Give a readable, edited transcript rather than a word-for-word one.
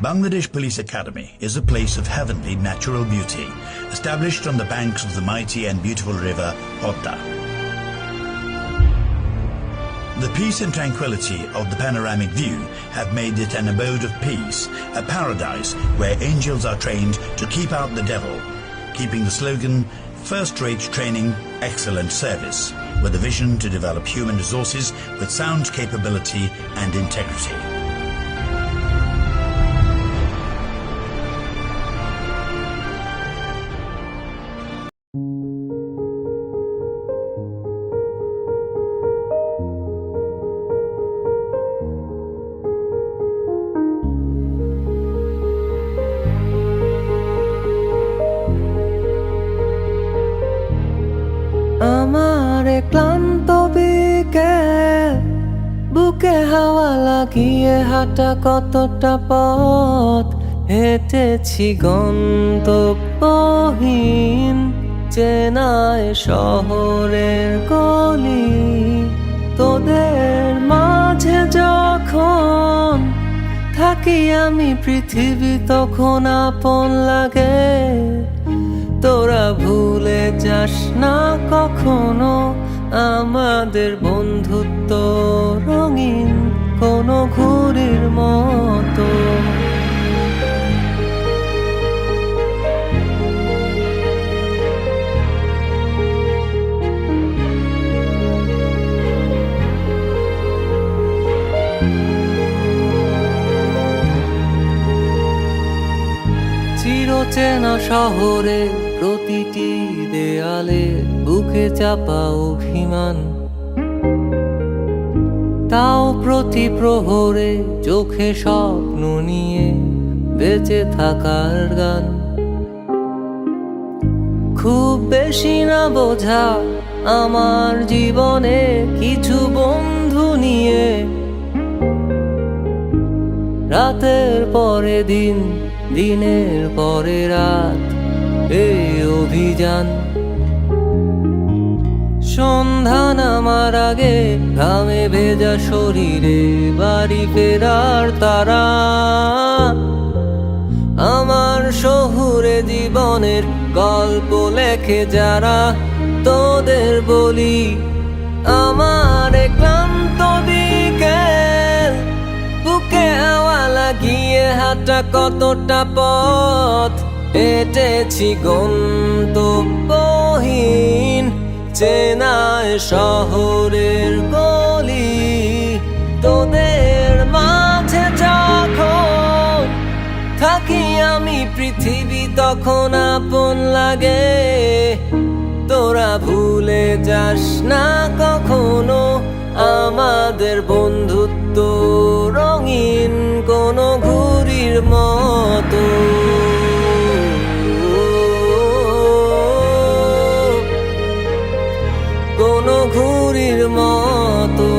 Bangladesh Police Academy is a place of heavenly natural beauty, established on the banks of the mighty and beautiful river Podda. The peace and tranquility of the panoramic view have made it an abode of peace, a paradise where angels are trained to keep out the devil, keeping the slogan, first-rate training, excellent service, with a vision to develop human resources with sound capability and integrity. আমার ক্লান্ত বিকেল বুকে হাওয়া লাগিয়ে হাঁটা কতটা পথ হেঁটেছি গন্তব্যহীন চেনায় শহরের গলি তোদের মাঝে যখন থাকি আমি পৃথিবী তখন আপন লাগে তোরা ভুলে যাস না কখনো আমাদের বন্ধুত্ব রঙিন কোনো ঘুড়ির মতো চিরচেনা শহরে প্রতিটি দেয়ালে বুকে চাপা অভিমান তাও প্রতি প্রহরে চোখে স্বপ্ন নিয়ে বেঁচে থাকার গান খুব বেশি না বোঝা আমার জীবনে কিছু বন্ধু নিয়ে রাতের পরে দিন দিনের পরে রাত এই অভিযান সন্ধ্যা নামার আগে ঘামে ভেজা শরীরে বাড়ি ফেরার তারা আমার শহুরে জীবনের গল্প লেখে যারা তোদের বলি আমার ক্লান্ত বিকেল বুকে হাওয়া লাগিয়ে হাঁটা কতটা পথ হেঁটেছি গন্তব্যহীন চেনায় শহরের গলি তোদের মাঝে যখন থাকি আমি পৃথিবী তখন আপন লাগে তোরা ভুলে যাস না কখনো আমাদের বন্ধুত্ব রঙিন কোনো ঘুড়ির মতো কোনো ঘুড়ির মতো